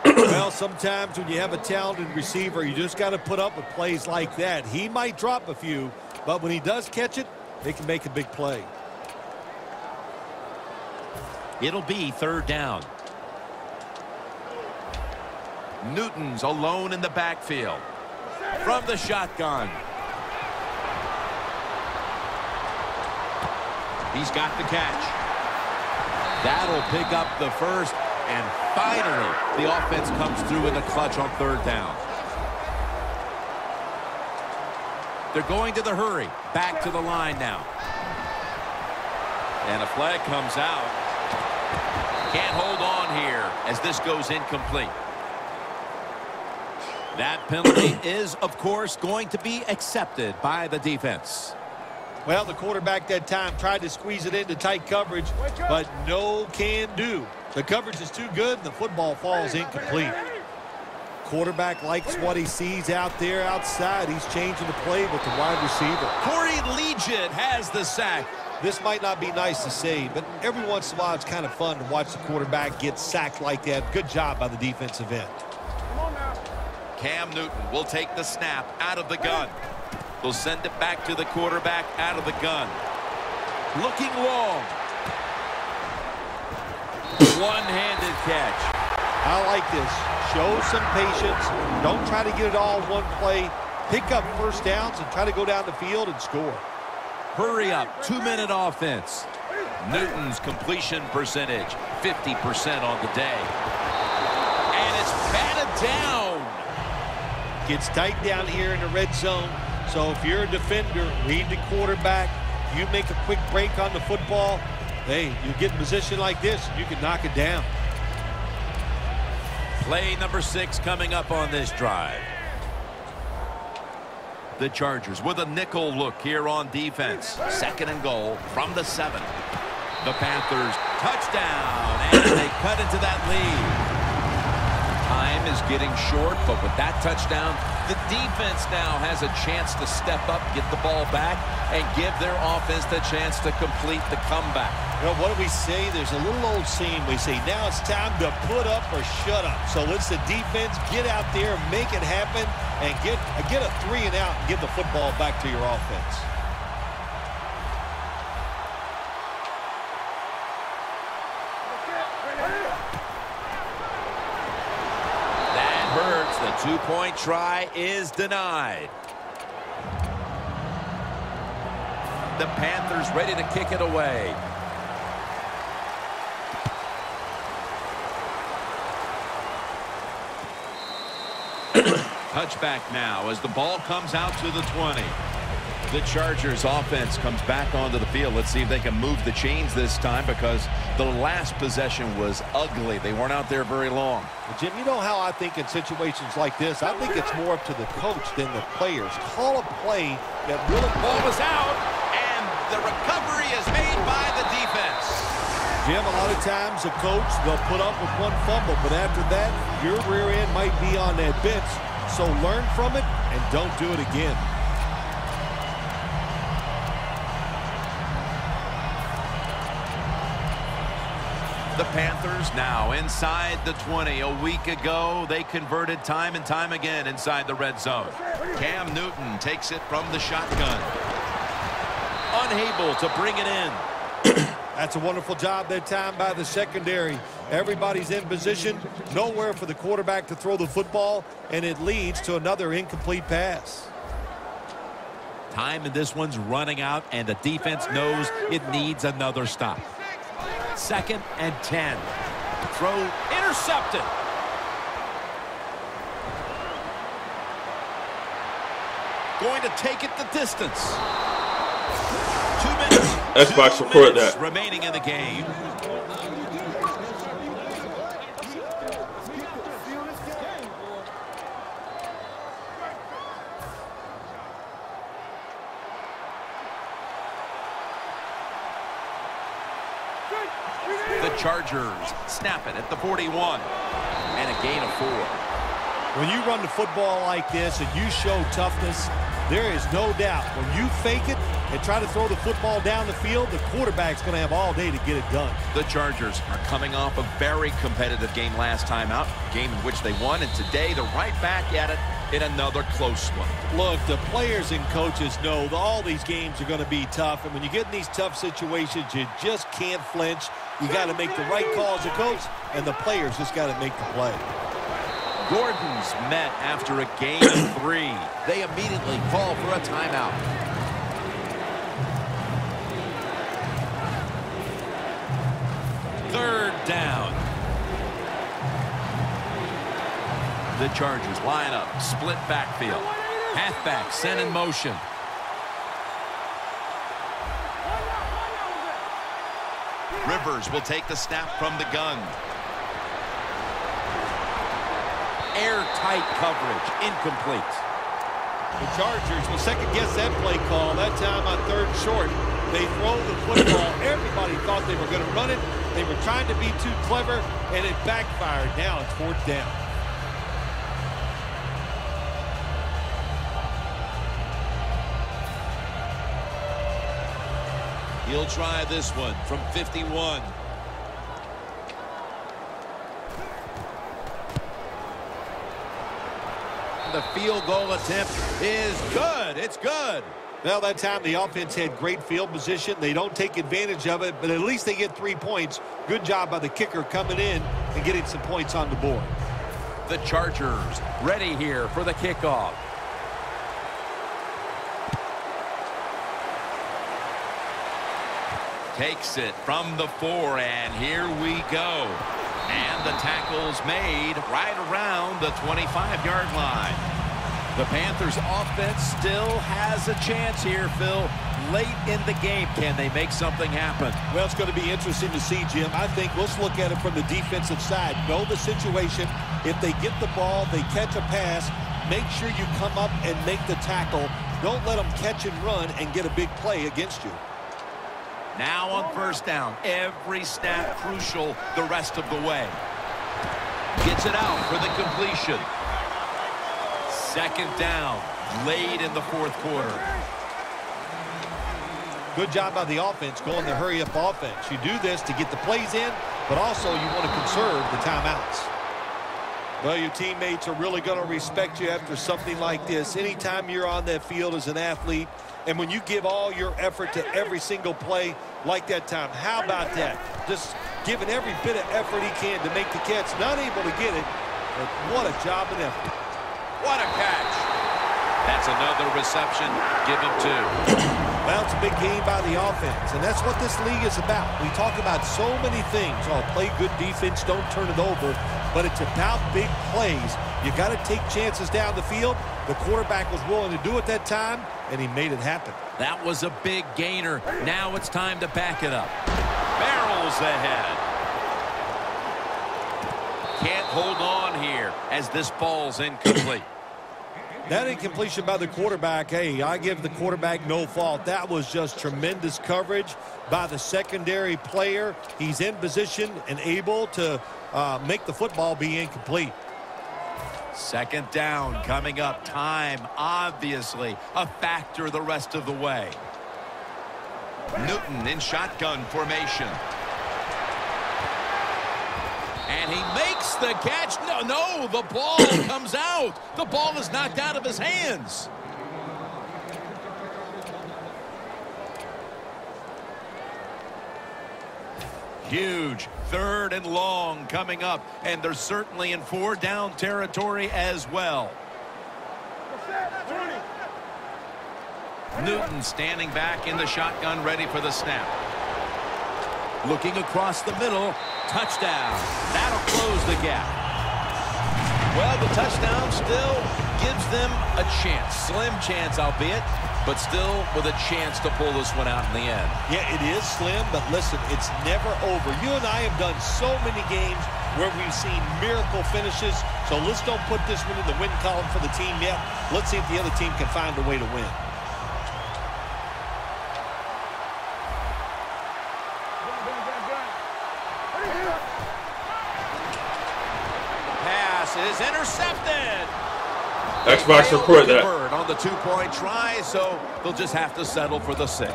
Well, sometimes when you have a talented receiver, you just got to put up with plays like that. He might drop a few, but when he does catch it, they can make a big play. It'll be 3rd down. Newton's alone in the backfield. From the shotgun. He's got the catch. That'll pick up the first. And finally, the offense comes through in the clutch on 3rd down. They're going to the hurry. Back to the line now. And a flag comes out. Can't hold on here as this goes incomplete. That penalty is, of course, going to be accepted by the defense. Well, the quarterback that time tried to squeeze it into tight coverage, but no can do. The coverage is too good, and the football falls incomplete. Quarterback likes what he sees out there outside. He's changing the play with the wide receiver. Corey Legit has the sack. This might not be nice to say, but every once in a while it's kind of fun to watch the quarterback get sacked like that. Good job by the defensive end. Come on now. Cam Newton will take the snap out of the gun. They'll send it back to the quarterback out of the gun. Looking long. One-handed catch. I like this. Show some patience. Don't try to get it all in one play. Pick up first downs and try to go down the field and score. Hurry up. 2-minute offense. Newton's completion percentage, 50% on the day. And it's batted down. Gets tight down here in the red zone. So if you're a defender, read the quarterback. You make a quick break on the football. Hey, you get in position like this, you can knock it down. Play number 6 coming up on this drive. The Chargers with a nickel look here on defense. 2nd and goal from the 7. The Panthers touchdown, and they cut into that lead. Time is getting short, but with that touchdown, the defense now has a chance to step up, get the ball back, and give their offense the chance to complete the comeback. You know, what do we say? There's a little old saying. We say, now it's time to put up or shut up. So let's the defense get out there, make it happen, and get a 3 and out and give the football back to your offense. The 2-point try is denied. The Panthers ready to kick it away. Touchback now as the ball comes out to the 20. The Chargers offense comes back onto the field. Let's see if they can move the chains this time, because the last possession was ugly. They weren't out there very long. Well, Jim, you know how I think in situations like this, I think it's more up to the coach than the players. Call a play that really... Ball was out, and the recovery is made by the defense. Jim, a lot of times a coach, they'll put up with one fumble, but after that, your rear end might be on that bench. So learn from it and don't do it again. The Panthers now inside the 20. A week ago, they converted time and time again inside the red zone. Cam Newton takes it from the shotgun. Unable to bring it in. That's a wonderful job that time by the secondary. Everybody's in position. Nowhere for the quarterback to throw the football, and it leads to another incomplete pass. Time in this one's running out, and the defense knows it needs another stop. 2nd and 10. Throw intercepted. Going to take it the distance. 2 minutes. Xbox record that. Remaining in the game. The Chargers snap it at the 41. And a gain of 4. When you run the football like this and you show toughness, there is no doubt when you fake it and try to throw the football down the field, the quarterback's going to have all day to get it done. The Chargers are coming off a very competitive game last time out, game in which they won, and today they're right back at it in another close one. Look, the players and coaches know that all these games are going to be tough, and when you get in these tough situations, you just can't flinch. You got to make the right call as a coach, and the players just got to make the play. Gordon's met after a gain of 3. They immediately call for a timeout. Third down. The Chargers line up, split backfield. Halfback sent in motion. Rivers will take the snap from the gun. Airtight coverage, incomplete. The Chargers will second-guess that play call. That time on 3rd and short. They throw the football. Everybody thought they were going to run it. They were trying to be too clever, and it backfired. Now it's 4th down. He'll try this one from 51. the field goal attempt is good. It's good. Well, that time the offense had great field position. They don't take advantage of it, but at least they get 3 points. Good job by the kicker coming in and getting some points on the board. The Chargers ready here for the kickoff. Takes it from the 4, and here we go. And the tackle's made right around the 25-yard line. The Panthers offense still has a chance here, Phil. Late in the game, can they make something happen? Well, it's going to be interesting to see, Jim. I think let's look at it from the defensive side. Know the situation. If they get the ball, they catch a pass, make sure you come up and make the tackle. Don't let them catch and run and get a big play against you. Now on first down, every snap crucial the rest of the way. Gets it out for the completion. Second down, late in the fourth quarter. Good job by the offense going the hurry-up offense. You do this to get the plays in, but also you want to conserve the timeouts. Well, your teammates are really going to respect you after something like this. Anytime you're on that field as an athlete, and when you give all your effort to every single play like that time, how about that? Just giving every bit of effort he can to make the catch. Not able to get it, but what a job and effort. What a catch. That's another reception. Give him 2. Well, it's a big game by the offense, and that's what this league is about. We talk about so many things. Oh, play good defense, don't turn it over. But it's about big plays. You got to take chances down the field. The quarterback was willing to do it that time, and he made it happen. That was a big gainer. Now it's time to back it up. Barrels ahead. Can't hold on here as this ball's incomplete. That incompletion by the quarterback, hey, I give the quarterback no fault. That was just tremendous coverage by the secondary player. He's in position and able to make the football be incomplete. Second down coming up. Time, obviously, a factor the rest of the way. Newton in shotgun formation. And he makes the catch. No, the ball comes out. The ball is knocked out of his hands. Huge 3rd and long coming up, and they're certainly in 4-down territory as well. Newton standing back in the shotgun, ready for the snap. Looking across the middle. Touchdown. That'll close the gap. Well, the touchdown still gives them a chance. Slim chance, albeit, but still with a chance to pull this one out in the end. Yeah, it is slim, but listen, it's never over. You and I have done so many games where we've seen miracle finishes, so let's don't put this one in the win column for the team yet. Let's see if the other team can find a way to win. Is intercepted. Xbox record that. On the 2-point try, so they'll just have to settle for the 6.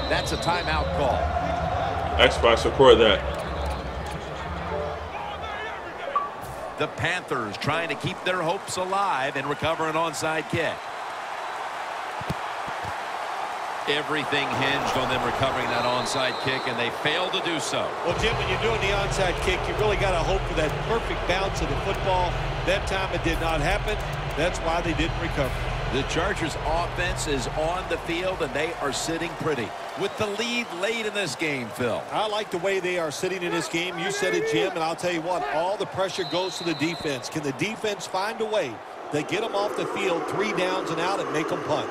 That's a timeout call. Xbox record that. The Panthers trying to keep their hopes alive and recover an onside kick. Everything hinged on them recovering that onside kick, and they failed to do so. Well, Jim, when you're doing the onside kick, you really got to hope for that perfect bounce of the football. That time it did not happen. That's why they didn't recover. The Chargers offense is on the field, and they are sitting pretty with the lead late in this game, Phil. I like the way they are sitting in this game. You said it, Jim, and I'll tell you what, all the pressure goes to the defense. Can the defense find a way to get them off the field 3 downs and out and make them punt?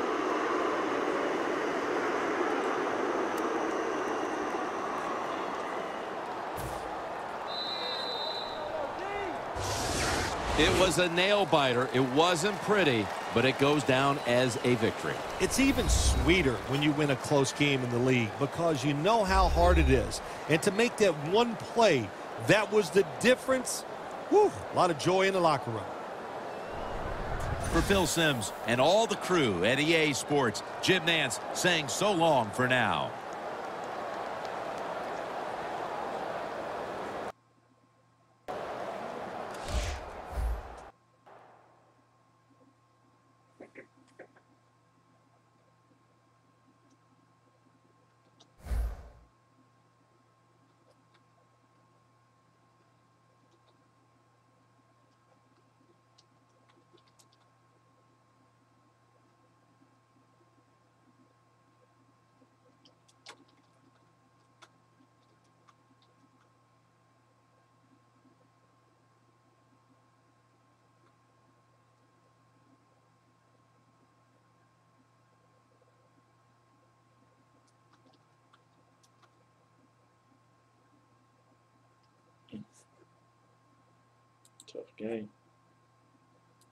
It was a nail-biter. It wasn't pretty, but it goes down as a victory. It's even sweeter when you win a close game in the league because you know how hard it is. And to make that one play, that was the difference. Whew, a lot of joy in the locker room. For Phil Simms and all the crew at EA Sports, Jim Nantz saying so long for now. Tough game.